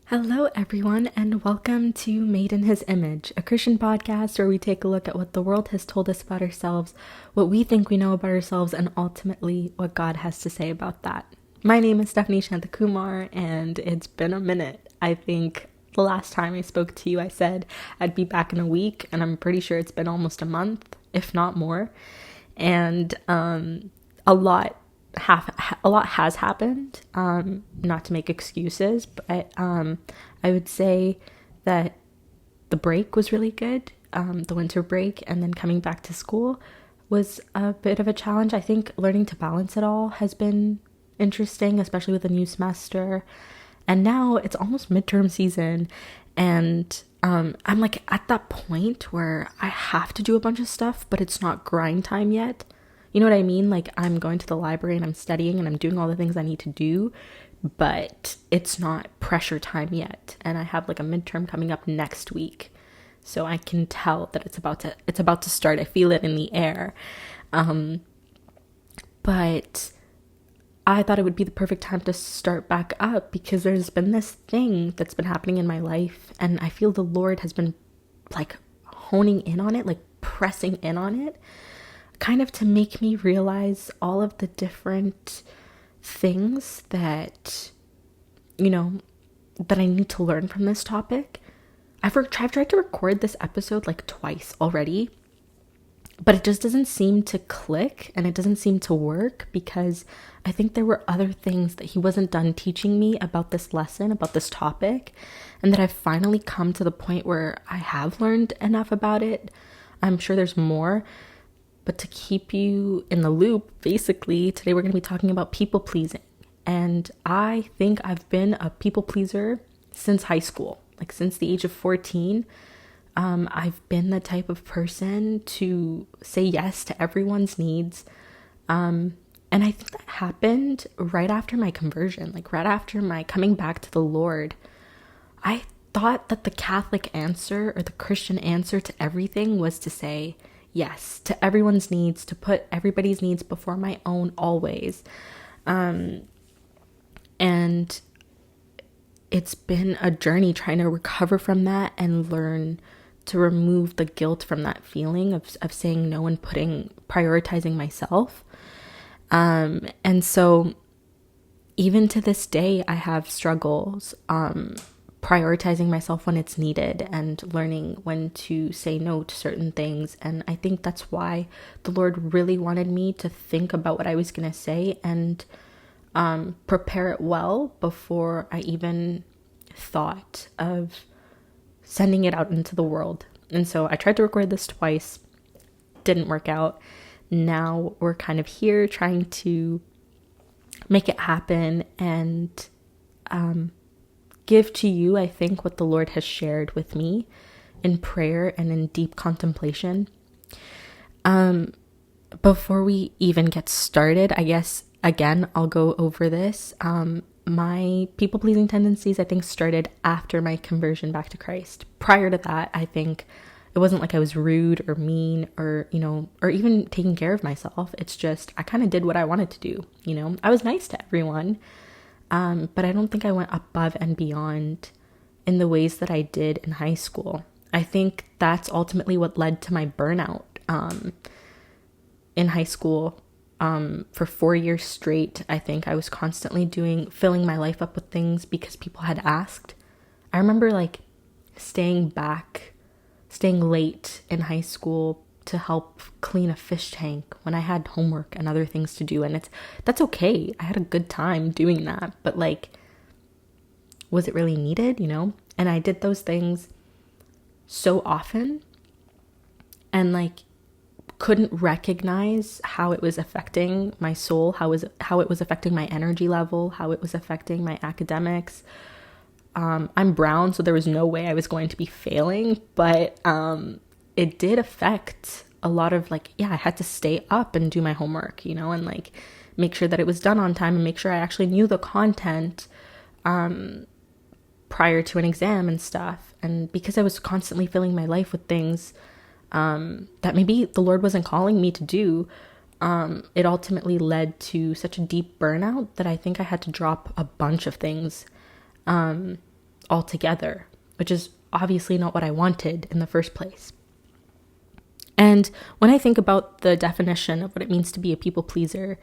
Hello, everyone, and welcome to Made in His Image, a Christian podcast where we take a look at what the world has told us about ourselves, what we think we know about ourselves, and ultimately what God has to say about that. My name is Stephanie Shantakumar, and it's been a minute. I think the last time I spoke to you, I said I'd be back in a week, and I'm pretty sure it's been almost a month, if not more. And a lot has happened. Not to make excuses, but I would say that the break was really good. The winter break and then coming back to school was a bit of a challenge. I think learning to balance it all has been interesting, especially with the new semester. And now it's almost midterm season, and I'm like at that point where I have to do a bunch of stuff, but it's not grind time yet. You know what I mean? Like, I'm going to the library and I'm studying and I'm doing all the things I need to do, but it's not pressure time yet. And I have like a midterm coming up next week. So I can tell that it's about to start. I feel it in the air. But I thought it would be the perfect time to start back up because there's been this thing that's been happening in my life, and I feel the Lord has been like honing in on it, like pressing in on it, kind of to make me realize all of the different things that, that I need to learn from this topic. I've tried to record this episode like twice already, but it just doesn't seem to click and it doesn't seem to work because I think there were other things that he wasn't done teaching me about this lesson, about this topic, and that I've finally come to the point where I have learned enough about it. I'm sure there's more. But to keep you in the loop, basically, today we're going to be talking about people pleasing. And I think I've been a people pleaser since high school, like since the age of 14. I've been the type of person to say yes to everyone's needs. And I think that happened right after my conversion, like right after my coming back to the Lord. I thought that the Catholic answer or the Christian answer to everything was to say yes to everyone's needs, to put everybody's needs before my own always. And it's been a journey trying to recover from that and learn to remove the guilt from that feeling of saying no and prioritizing myself. And so even to this day, I have struggles, prioritizing myself when it's needed and learning when to say no to certain things. And I think that's why the Lord really wanted me to think about what I was going to say and prepare it well before I even thought of sending it out into the world. And so I tried to record this twice, didn't work out. Now we're kind of here trying to make it happen and give to you, I think, what the Lord has shared with me in prayer and in deep contemplation. Before we even get started, I guess, again, I'll go over this. My people-pleasing tendencies, I think, started after my conversion back to Christ. Prior to that, I think it wasn't like I was rude or mean or, or even taking care of myself. It's just, I kind of did what I wanted to do. I was nice to everyone. But I don't think I went above and beyond in the ways that I did in high school. I think that's ultimately what led to my burnout in high school. For 4 years straight, I think I was constantly filling my life up with things because people had asked. I remember like staying late in high school to help clean a fish tank when I had homework and other things to do. And that's okay. I had a good time doing that. But like, was it really needed, And I did those things so often and like couldn't recognize how it was affecting my soul, how it was affecting my energy level, how it was affecting my academics. I'm brown, so there was no way I was going to be failing, but it did affect a lot of I had to stay up and do my homework, and like make sure that it was done on time and make sure I actually knew the content prior to an exam and stuff. And because I was constantly filling my life with things that maybe the Lord wasn't calling me to do, it ultimately led to such a deep burnout that I think I had to drop a bunch of things altogether, which is obviously not what I wanted in the first place. And when I think about the definition of what it means to be a people pleaser,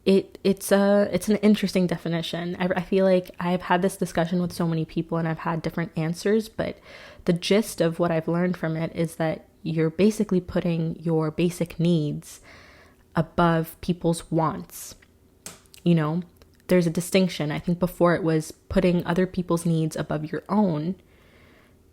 it's an interesting definition. I feel like I've had this discussion with so many people and I've had different answers, but the gist of what I've learned from it is that you're basically putting your basic needs above people's wants. You know, there's a distinction. I think before it was putting other people's needs above your own,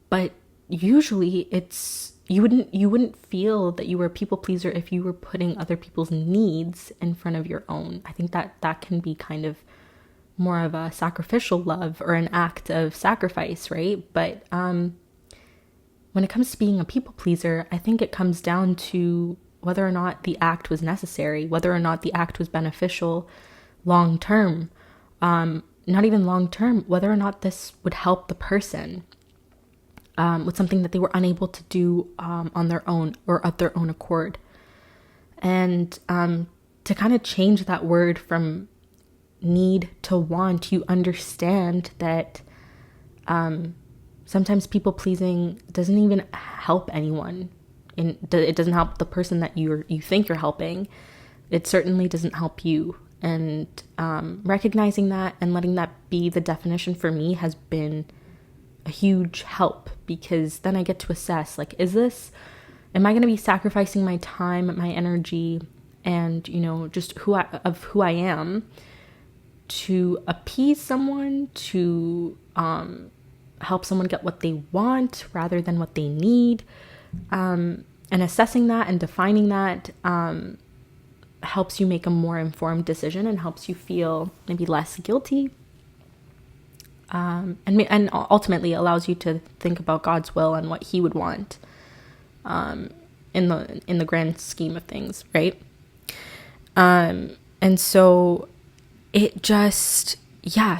but usually it's you wouldn't feel that you were a people pleaser if you were putting other people's needs in front of your own. I think that can be kind of more of a sacrificial love or an act of sacrifice, right? But when it comes to being a people pleaser, I think it comes down to whether or not the act was necessary, whether or not the act was beneficial long term, not even long term, whether or not this would help the person with something that they were unable to do on their own or of their own accord. And to kind of change that word from need to want, you understand that sometimes people pleasing doesn't even help anyone. It doesn't help the person that you think you're helping. It certainly doesn't help you. And recognizing that and letting that be the definition for me has been a huge help, because then I get to assess, like, am I going to be sacrificing my time, my energy, and, just who I am to appease someone, to help someone get what they want rather than what they need. And assessing that and defining that helps you make a more informed decision and helps you feel maybe less guilty. And ultimately allows you to think about God's will and what He would want in the grand scheme of things, right? And so it just,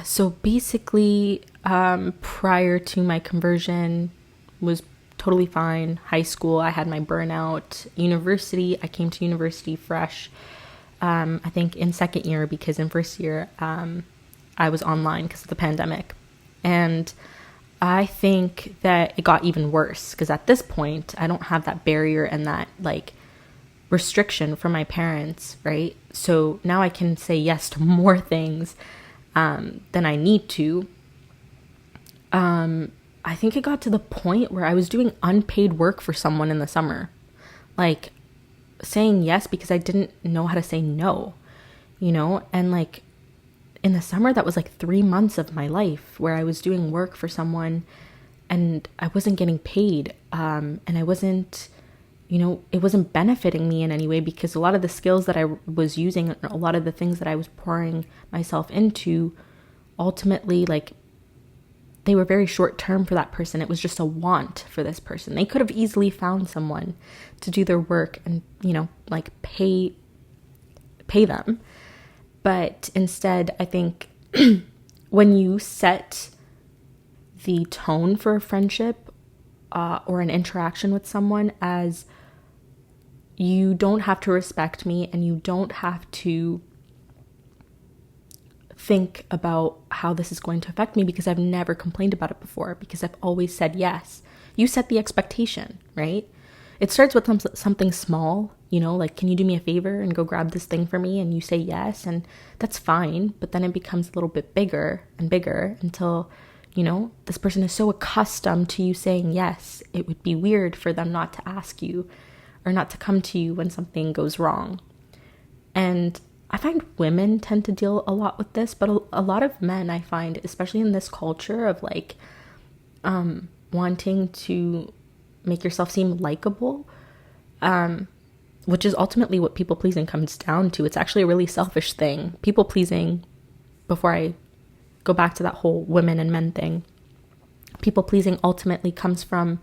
so basically prior to my conversion was totally fine. High school, I had my burnout. University, I came to university fresh, I think in second year, because in first year I was online because of the pandemic. And I think that it got even worse because at this point, I don't have that barrier and that restriction from my parents, right? So now I can say yes to more things than I need to. I think it got to the point where I was doing unpaid work for someone in the summer, saying yes because I didn't know how to say no, and in the summer, that was 3 months of my life where I was doing work for someone and I wasn't getting paid. And I wasn't, it wasn't benefiting me in any way, because a lot of the skills that I was using, a lot of the things that I was pouring myself into, ultimately, they were very short term for that person. It was just a want for this person. They could have easily found someone to do their work and, pay them. But instead, I think when you set the tone for a friendship or an interaction with someone as you don't have to respect me and you don't have to think about how this is going to affect me because I've never complained about it before, because I've always said yes. You set the expectation, right? It starts with something small, can you do me a favor and go grab this thing for me? And you say yes, and that's fine. But then it becomes a little bit bigger and bigger until, this person is so accustomed to you saying yes, it would be weird for them not to ask you or not to come to you when something goes wrong. And I find women tend to deal a lot with this, but a lot of men, I find, especially in this culture of wanting to make yourself seem likable, which is ultimately what people pleasing comes down to. It's actually a really selfish thing. People pleasing, before I go back to that whole women and men thing, people pleasing ultimately comes from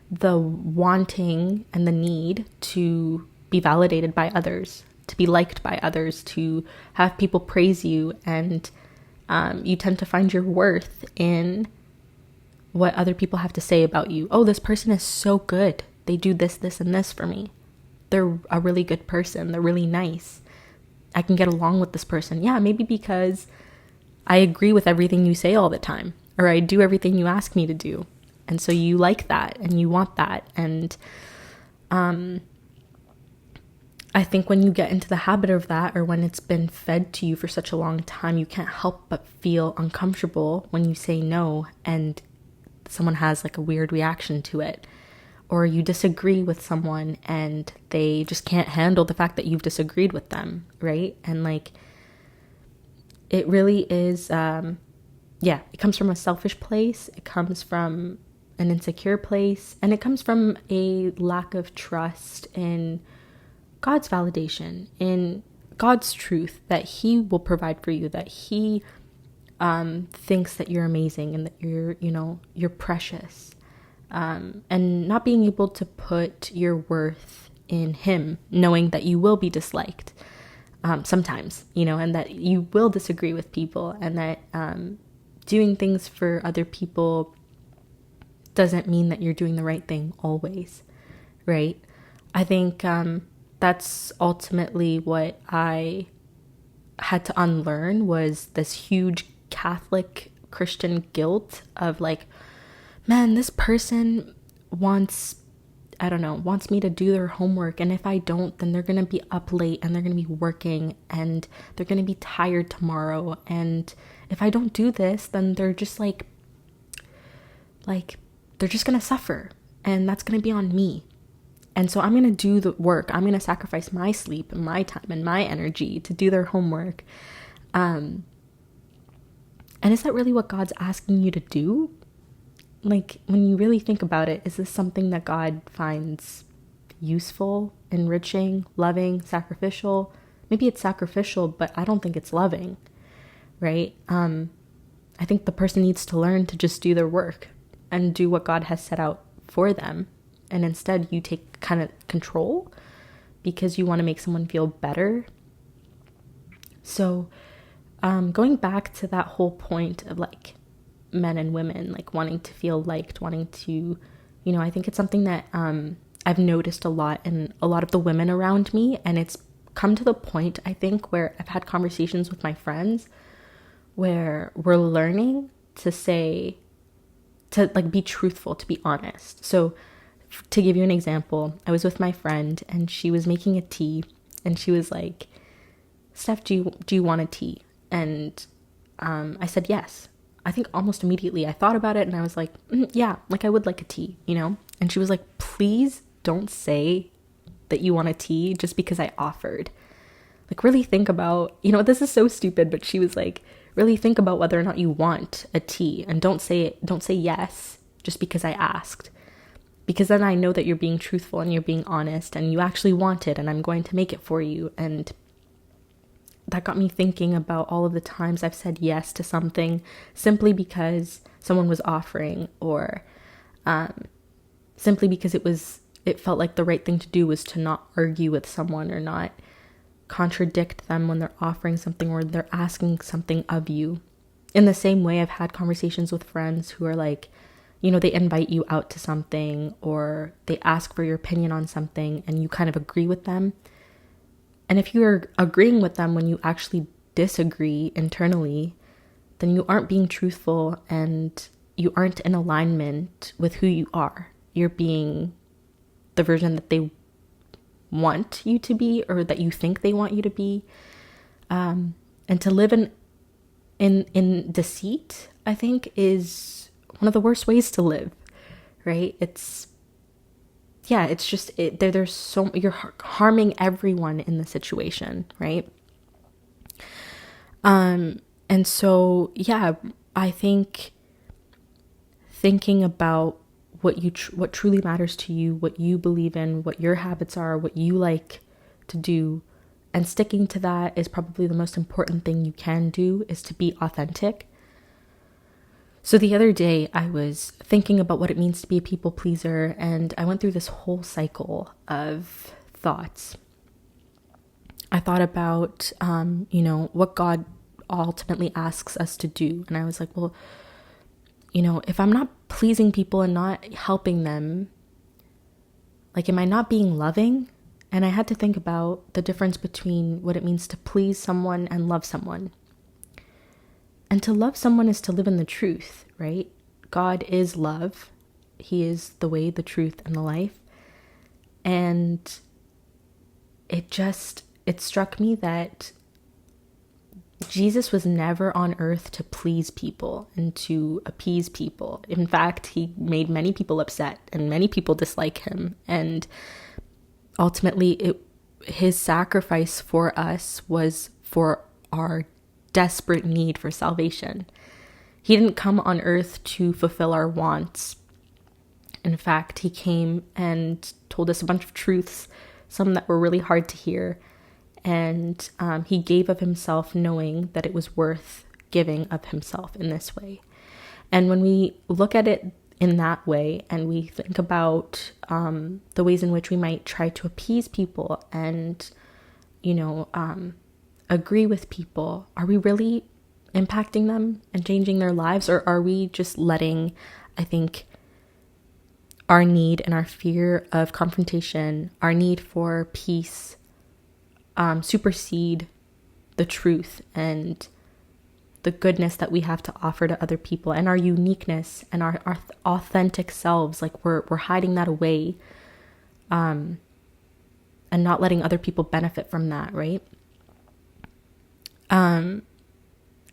the wanting and the need to be validated by others, to be liked by others, to have people praise you, and you tend to find your worth in what other people have to say about you. Oh, this person is so good. They do this, this, and this for me. They're a really good person. They're really nice. I can get along with this person. Yeah, maybe because I agree with everything you say all the time, or I do everything you ask me to do. And so you like that and you want that. And I think when you get into the habit of that, or when it's been fed to you for such a long time, you can't help but feel uncomfortable when you say no and someone has like a weird reaction to it. Or you disagree with someone and they just can't handle the fact that you've disagreed with them, right? And like, it really is, it comes from a selfish place. It comes from an insecure place. And it comes from a lack of trust in God's validation, in God's truth, that he will provide for you, that he thinks that you're amazing and that you're precious. And not being able to put your worth in him, knowing that you will be disliked sometimes, and that you will disagree with people, and that doing things for other people doesn't mean that you're doing the right thing always, right? I think that's ultimately what I had to unlearn, was this huge Catholic Christian guilt of like, man, this person wants me to do their homework. And if I don't, then they're going to be up late and they're going to be working and they're going to be tired tomorrow. And if I don't do this, then they're just like they're just going to suffer, and that's going to be on me. And so I'm going to do the work. I'm going to sacrifice my sleep and my time and my energy to do their homework. And is that really what God's asking you to do? Like, when you really think about it, is this something that God finds useful, enriching, loving, sacrificial? Maybe it's sacrificial, but I don't think it's loving, right? I think the person needs to learn to just do their work and do what God has set out for them. And instead you take kind of control because you want to make someone feel better. So going back to that whole point of like men and women, like wanting to feel liked, wanting to, I think it's something that I've noticed a lot in a lot of the women around me. And it's come to the point, I think, where I've had conversations with my friends where we're learning to be truthful, to be honest. So to give you an example, I was with my friend and she was making a tea and she was like, Steph, do you want a tea? And I said yes. I think almost immediately I thought about it and I was like, yeah, like I would like a tea, And she was like, please don't say that you want a tea just because I offered. Like, really think about, this is so stupid, but she was like, really think about whether or not you want a tea, and don't say yes just because I asked. Because then I know that you're being truthful and you're being honest and you actually want it and I'm going to make it for you. And that got me thinking about all of the times I've said yes to something simply because someone was offering, or simply because it felt like the right thing to do was to not argue with someone or not contradict them when they're offering something or they're asking something of you. In the same way, I've had conversations with friends who are like, they invite you out to something or they ask for your opinion on something and you kind of agree with them. And if you're agreeing with them when you actually disagree internally, then you aren't being truthful and you aren't in alignment with who you are. You're being the version that they want you to be, or that you think they want you to be. And to live in deceit, I think, is one of the worst ways to live, right? There's so, you're harming everyone in the situation, right? And so, I think thinking about what truly matters to you, what you believe in, what your habits are, what you like to do, and sticking to that is probably the most important thing you can do, is to be authentic. So the other day I was thinking about what it means to be a people pleaser, and I went through this whole cycle of thoughts. I thought about, what God ultimately asks us to do. And I was like, well, if I'm not pleasing people and not helping them, like, am I not being loving? And I had to think about the difference between what it means to please someone and love someone. And to love someone is to live in the truth, right? God is love. He is the way, the truth, and the life. And it struck me that Jesus was never on earth to please people and to appease people. In fact, he made many people upset and many people dislike him. And ultimately, his sacrifice for us was for our desperate need for salvation. He didn't come on earth to fulfill our wants. In fact, he came and told us a bunch of truths, some that were really hard to hear. And he gave of himself knowing that it was worth giving of himself in this way. And when we look at it in that way and we think about the ways in which we might try to appease people and, agree with people, are we really impacting them and changing their lives? Or are we just letting, I think, our need and our fear of confrontation, our need for peace, supersede the truth and the goodness that we have to offer to other people, and our uniqueness and our authentic selves? Like we're hiding that away, and not letting other people benefit from that, right?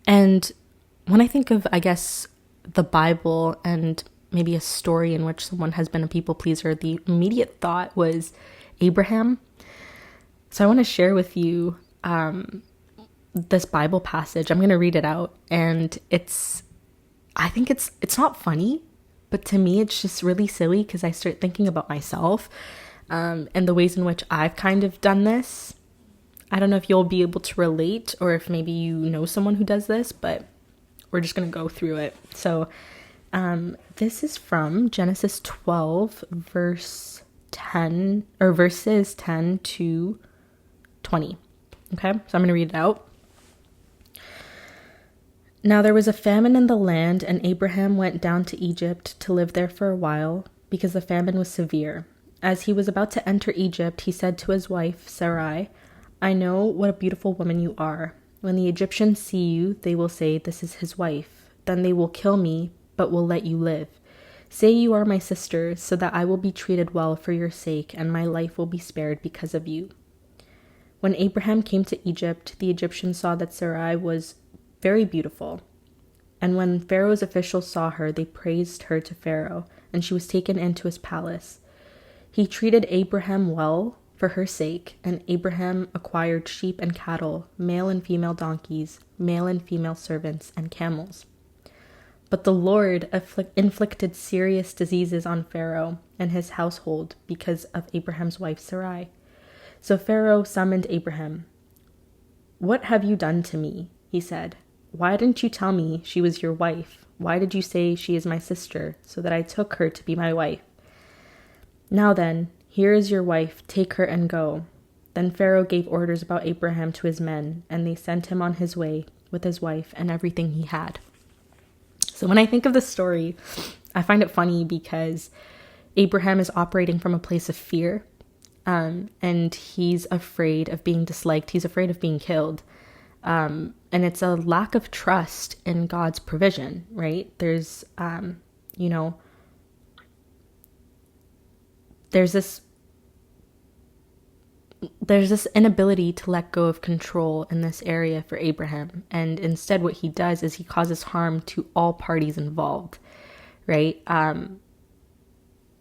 And when I think of, I guess, the Bible and maybe a story in which someone has been a people pleaser, the immediate thought was Abraham. So I want to share with you this Bible passage. I'm going to read it out, and I think it's not funny, but to me it's just really silly because I start thinking about myself and the ways in which I've kind of done this. I don't know if you'll be able to relate or if maybe you know someone who does this, but we're just going to go through it. So this is from Genesis 12, verses 10 to 20. Okay, so I'm going to read it out. Now there was a famine in the land, and Abraham went down to Egypt to live there for a while, because the famine was severe. As he was about to enter Egypt, he said to his wife, Sarai, I know what a beautiful woman you are. When the Egyptians see you, they will say, this is his wife. Then they will kill me, but will let you live. Say you are my sister, so that I will be treated well for your sake, and my life will be spared because of you. When Abraham came to Egypt, the Egyptians saw that Sarai was very beautiful. And when Pharaoh's officials saw her, they praised her to Pharaoh, and she was taken into his palace. He treated Abraham well for her sake, and Abraham acquired sheep and cattle, male and female donkeys, male and female servants, and camels. But the Lord inflicted serious diseases on Pharaoh and his household because of Abraham's wife Sarai. So Pharaoh summoned Abraham. What have you done to me? He said. Why didn't you tell me she was your wife? Why did you say she is my sister, so that I took her to be my wife? Now then, here is your wife, take her and go. Then Pharaoh gave orders about Abraham to his men, and they sent him on his way with his wife and everything he had. So when I think of this story, I find it funny because Abraham is operating from a place of fear, and he's afraid of being disliked. He's afraid of being killed. And it's a lack of trust in God's provision, right? There's this inability to let go of control in this area for Abraham. And instead what he does is he causes harm to all parties involved, right?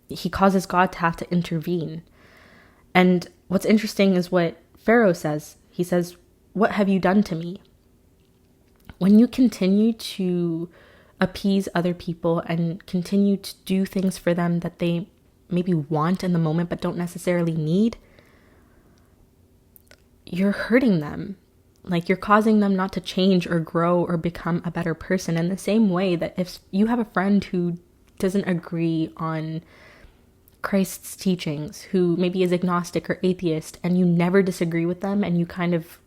He causes God to have to intervene. And what's interesting is what Pharaoh says. He says, what have you done to me? When you continue to appease other people and continue to do things for them that they maybe want in the moment but don't necessarily need, you're hurting them. Like you're causing them not to change or grow or become a better person. In the same way that if you have a friend who doesn't agree on Christ's teachings, who maybe is agnostic or atheist, and you never disagree with them and you kind of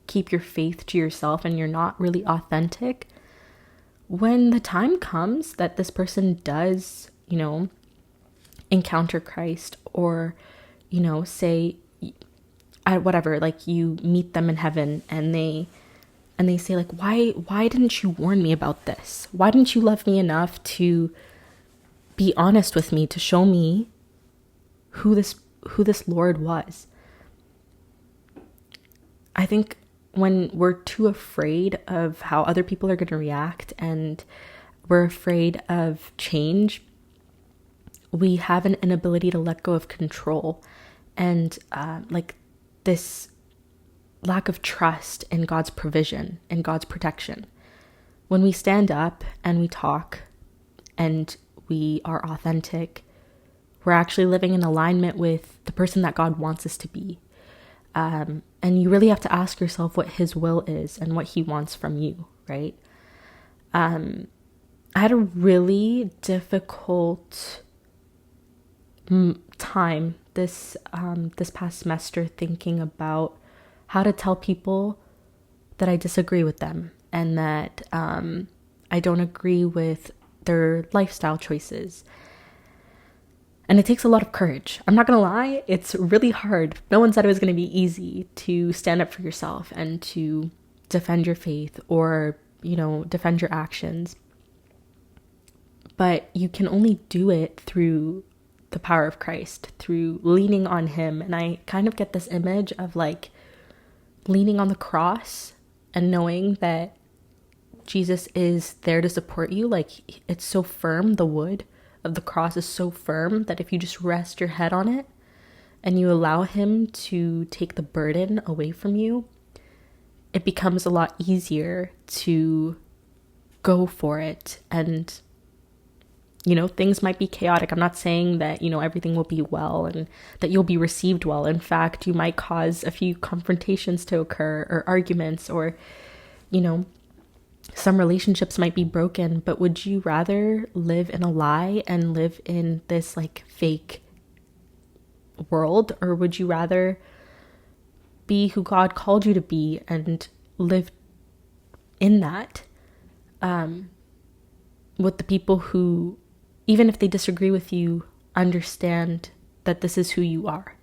keep your faith to yourself and you're not really authentic, when the time comes that this person does, encounter Christ or, say, whatever, like you meet them in heaven and they and they say like, why didn't you warn me about this? Why didn't you love me enough to be honest with me, to show me who this Lord was? I think when we're too afraid of how other people are going to react, and we're afraid of change, we have an inability to let go of control, and like this lack of trust in God's provision and God's protection. When we stand up and we talk and we are authentic, we're actually living in alignment with the person that God wants us to be. And you really have to ask yourself what his will is and what he wants from you, right? I had a really difficult time this past semester thinking about how to tell people that I disagree with them and that I don't agree with their lifestyle choices. And it takes a lot of courage. I'm not going to lie, it's really hard. No one said it was going to be easy to stand up for yourself and to defend your faith or, defend your actions. But you can only do it through the power of Christ, through leaning on him. And I kind of get this image of like leaning on the cross and knowing that Jesus is there to support you. Like, it's so firm, the wood of the cross is so firm that if you just rest your head on it and you allow him to take the burden away from you, it becomes a lot easier to go for it. And things might be chaotic. I'm not saying that everything will be well and that you'll be received well. In fact, you might cause a few confrontations to occur, or arguments, or some relationships might be broken. But would you rather live in a lie and live in this like fake world, or would you rather be who God called you to be and live in that with the people who, even if they disagree with you, understand that this is who you are?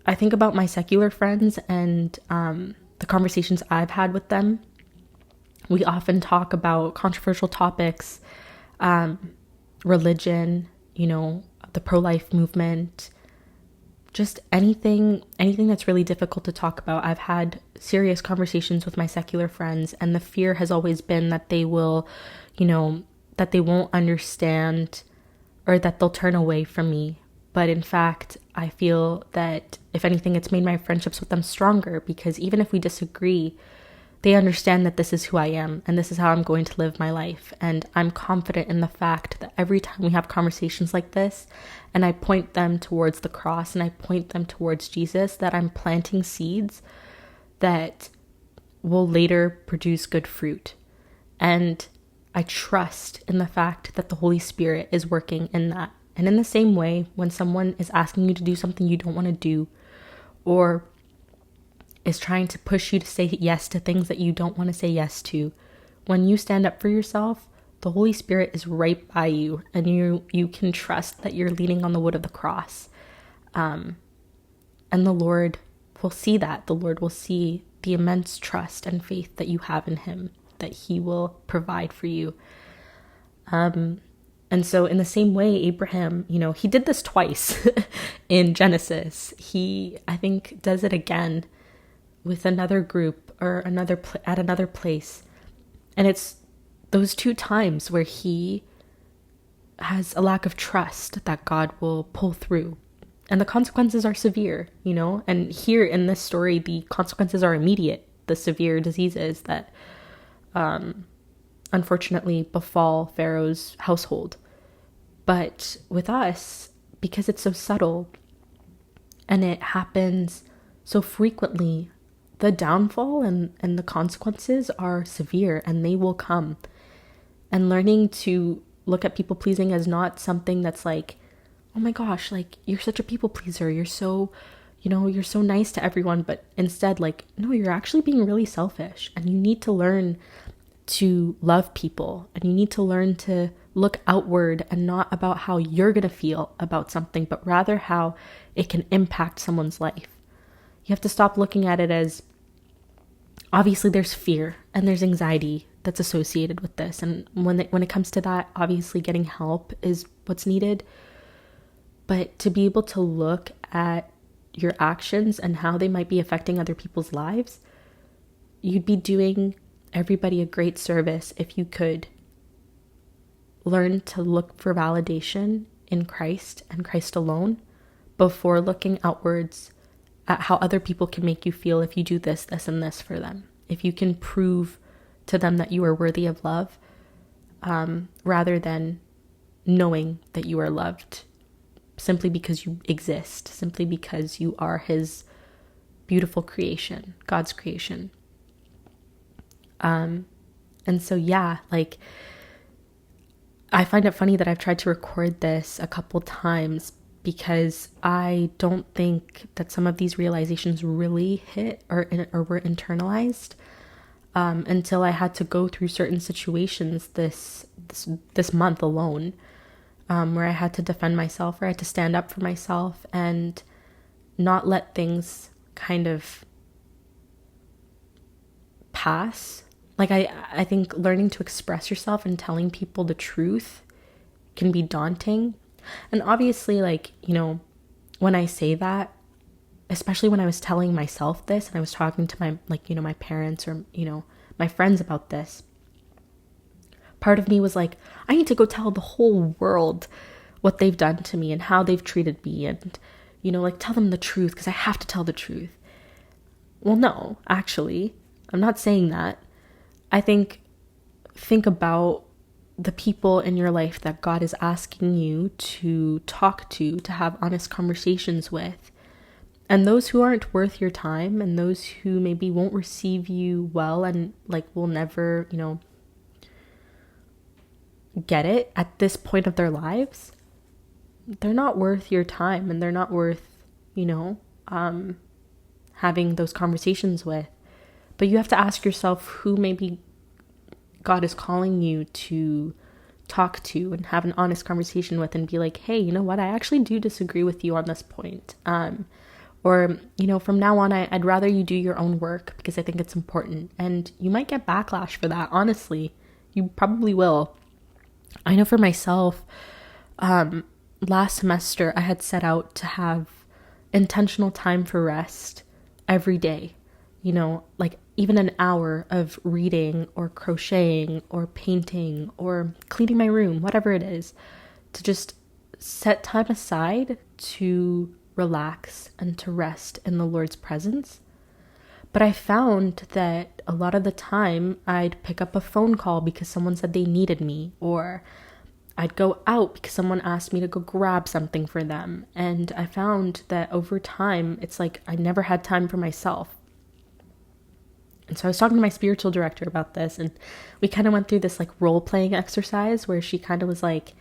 I think about my secular friends and the conversations I've had with them. We often talk about controversial topics, religion, the pro-life movement, just anything that's really difficult to talk about. I've had serious conversations with my secular friends, and the fear has always been that they will, that they won't understand, or that they'll turn away from me. But in fact, I feel that if anything, it's made my friendships with them stronger, because even if we disagree, they understand that this is who I am and this is how I'm going to live my life. And I'm confident in the fact that every time we have conversations like this and I point them towards the cross and I point them towards Jesus, that I'm planting seeds that will later produce good fruit. And I trust in the fact that the Holy Spirit is working in that. And in the same way, when someone is asking you to do something you don't want to do, or is trying to push you to say yes to things that you don't want to say yes to, when you stand up for yourself, the Holy Spirit is right by you, and you can trust that you're leaning on the wood of the cross. And the Lord will see that. The Lord will see the immense trust and faith that you have in him, that he will provide for you. And so in the same way, Abraham, he did this twice in Genesis. He, I think, does it again with another group or at another place. And it's those two times where he has a lack of trust that God will pull through. And the consequences are severe, And here in this story, the consequences are immediate. The severe diseases that unfortunately befall Pharaoh's household. But with us, because it's so subtle and it happens so frequently, the downfall and the consequences are severe, and they will come. And learning to look at people pleasing as not something that's like, oh my gosh, like, you're such a people pleaser, you're so nice to everyone, but instead, like, no, you're actually being really selfish, and you need to learn to love people, and you need to learn to look outward and not about how you're going to feel about something, but rather how it can impact someone's life. You have to stop looking at it as, obviously there's fear and there's anxiety that's associated with this. And when it comes to that, obviously getting help is what's needed. But to be able to look at your actions and how they might be affecting other people's lives, you'd be doing everybody a great service if you could learn to look for validation in Christ and Christ alone before looking outwards at how other people can make you feel if you do this, this, and this for them. If you can prove to them that you are worthy of love, rather than knowing that you are loved simply because you exist, simply because you are his beautiful creation, God's creation. And so, yeah, like, I find it funny that I've tried to record this a couple times because I don't think that some of these realizations really hit or were internalized until I had to go through certain situations this month alone, where I had to defend myself, where I had to stand up for myself and not let things kind of pass. Like, I think learning to express yourself and telling people the truth can be daunting. And obviously, like, you know, when I say that, especially when I was telling myself this and I was talking to my, like, you know, my parents or, you know, my friends about this, part of me was like, I need to go tell the whole world what they've done to me and how they've treated me and, you know, like, tell them the truth because I have to tell the truth. Well, no, actually, I'm not saying that. I think about the people in your life that God is asking you to talk to have honest conversations with. And those who aren't worth your time and those who maybe won't receive you well and, like, will never, you know, get it at this point of their lives, they're not worth your time and they're not worth, you know, having those conversations with. But you have to ask yourself who maybe God is calling you to talk to and have an honest conversation with and be like, hey, you know what? I actually do disagree with you on this point. Or, you know, from now on, I'd rather you do your own work because I think it's important. And you might get backlash for that. Honestly, you probably will. I know for myself, last semester, I had set out to have intentional time for rest every day. You know, like even an hour of reading or crocheting or painting or cleaning my room, whatever it is, to just set time aside to relax and to rest in the Lord's presence. But I found that a lot of the time I'd pick up a phone call because someone said they needed me, or I'd go out because someone asked me to go grab something for them. And I found that over time, it's like I never had time for myself. And so I was talking to my spiritual director about this, and we kind of went through this like role-playing exercise where she kind of was like,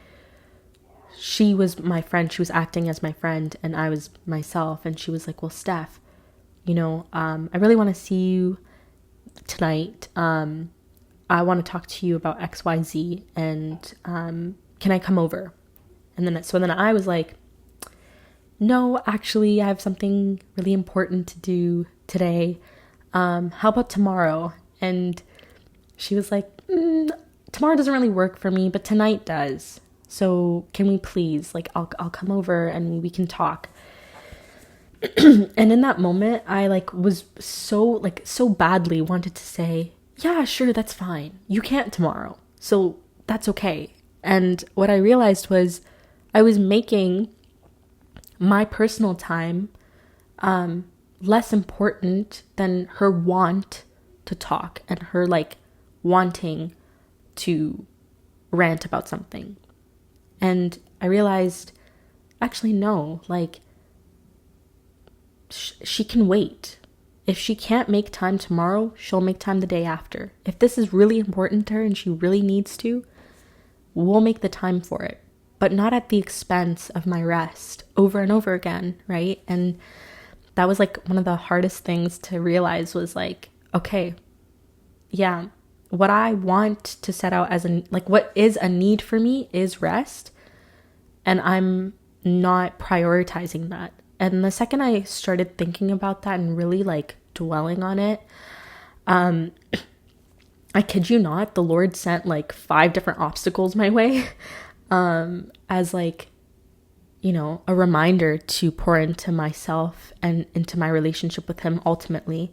she was my friend, she was acting as my friend, and I was myself. And she was like, well, Steph, you know, I really want to see you tonight. I want to talk to you about XYZ, and can I come over? And then I was like, no, actually, I have something really important to do today. How about tomorrow? And she was like, tomorrow doesn't really work for me, but tonight does. So can we please, like, I'll come over and we can talk. And in that moment, I was so badly wanted to say, yeah, sure, that's fine. You can't tomorrow, so that's okay. And what I realized was I was making my personal time less important than her want to talk and her wanting to rant about something. And I realized, actually, no, she can wait. If she can't make time tomorrow, she'll make time the day after. If this is really important to her and she really needs to, we'll make the time for it, but not at the expense of my rest over and over again, right? And that was one of the hardest things to realize was okay, yeah, what I want to set out as what is a need for me is rest, and I'm not prioritizing that. And the second I started thinking about that and really dwelling on it, I kid you not, the Lord sent like 5 different obstacles my way, as like, a reminder to pour into myself and into my relationship with him ultimately.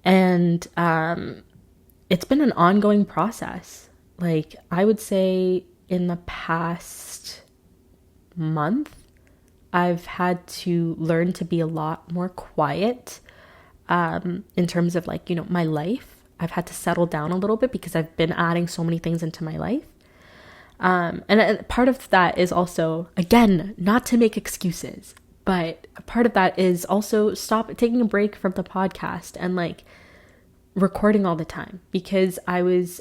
And it's been an ongoing process. Like, I would say in the past month, I've had to learn to be a lot more quiet, in terms of like, my life. I've had to settle down a little bit because I've been adding so many things into my life. And part of that is also, again, not to make excuses, but part of that is also taking a break from the podcast and like recording all the time, because I was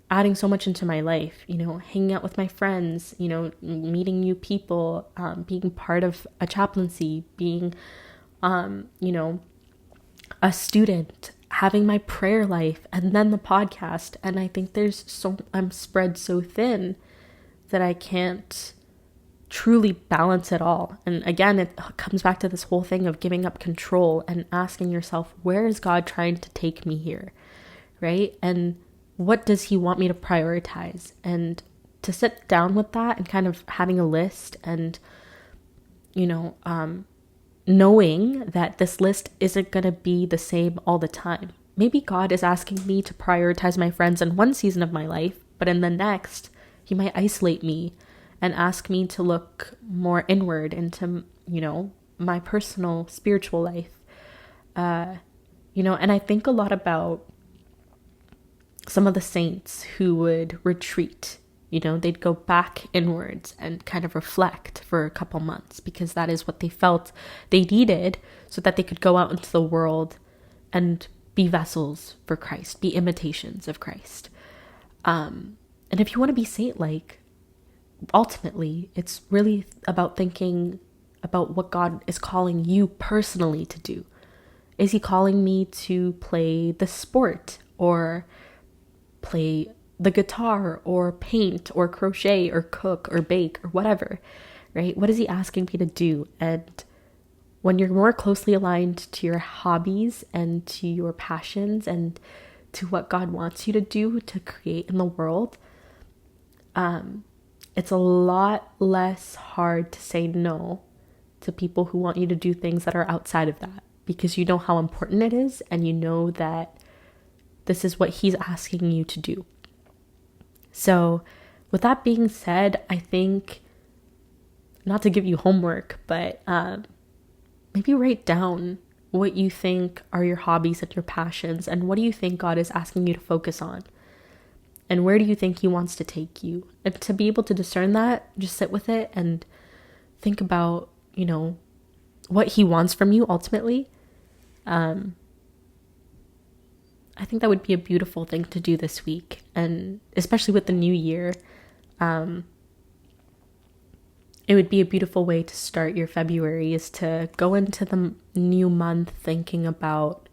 adding so much into my life, hanging out with my friends, meeting new people, being part of a chaplaincy, being, a student, having my prayer life, and then the podcast. And I think I'm spread so thin that I can't truly balance it all. And again, it comes back to this whole thing of giving up control and asking yourself, where is God trying to take me here? Right? And what does he want me to prioritize? And to sit down with that and kind of having a list and, knowing that this list isn't going to be the same all the time. Maybe God is asking me to prioritize my friends in one season of my life, but in the next, he might isolate me and ask me to look more inward into, my personal spiritual life. And I think a lot about some of the saints who would retreat. They'd go back inwards and kind of reflect for a couple months, because that is what they felt they needed so that they could go out into the world and be vessels for Christ, be imitations of Christ. And if you want to be saint-like, ultimately, it's really about thinking about what God is calling you personally to do. Is he calling me to play the sport, or play the guitar, or paint, or crochet, or cook, or bake, or whatever, right? What is he asking me to do? And when you're more closely aligned to your hobbies and to your passions and to what God wants you to do, to create in the world, it's a lot less hard to say no to people who want you to do things that are outside of that, because you know how important it is, and you know that this is what he's asking you to do. So with that being said, I think, not to give you homework, but maybe write down what you think are your hobbies and your passions, and what do you think God is asking you to focus on, and where do you think he wants to take you. And to be able to discern that, just sit with it and think about, what he wants from you ultimately. I think that would be a beautiful thing to do this week, and especially with the new year, it would be a beautiful way to start your February, is to go into the new month thinking about,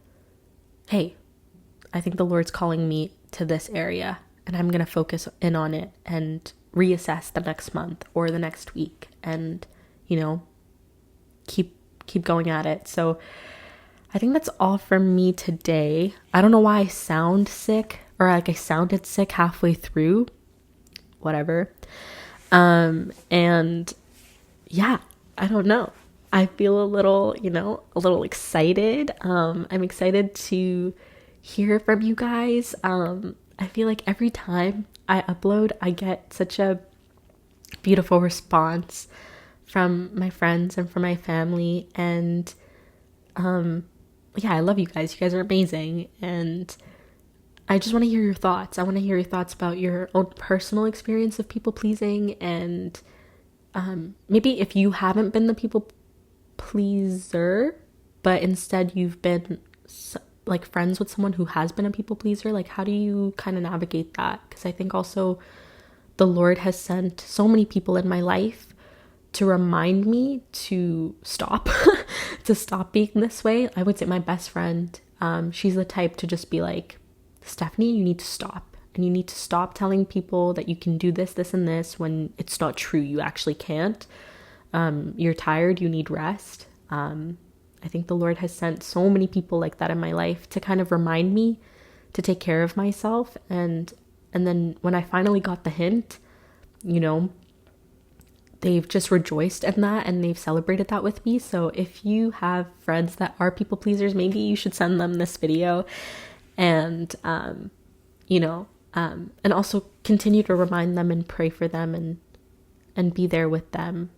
hey, I think the Lord's calling me to this area, and I'm going to focus in on it and reassess the next month or the next week, and, keep going at it. So I think that's all from me today. I don't know why I sound sick, or like I sounded sick halfway through. Whatever. And yeah, I don't know. I feel a little excited. I'm excited to hear from you guys. I feel like every time I upload, I get such a beautiful response from my friends and from my family. And yeah, I love you guys. You guys are amazing. And I just want to hear your thoughts. I want to hear your thoughts about your own personal experience of people pleasing. And maybe if you haven't been the people pleaser, but instead you've been like friends with someone who has been a people pleaser, like how do you kind of navigate that? Because I think also the Lord has sent so many people in my life to remind me to stop, to stop being this way. I would say my best friend, she's the type to just be like, Stephanie, you need to stop. And you need to stop telling people that you can do this, this, and this when it's not true. You actually can't. You're tired. You need rest. And I think the Lord has sent so many people like that in my life to kind of remind me to take care of myself. And then when I finally got the hint, you know, they've just rejoiced in that and they've celebrated that with me. So if you have friends that are people pleasers, maybe you should send them this video, and you know, and also continue to remind them and pray for them, and be there with them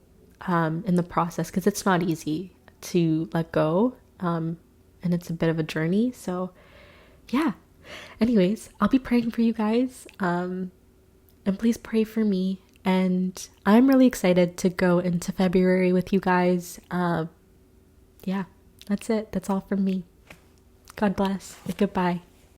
in the process, because it's not easy to let go, and it's a bit of a journey. So yeah, anyways, I'll be praying for you guys, and please pray for me. And I'm really excited to go into February with you guys. Yeah, that's it. That's all from me. God bless. Goodbye.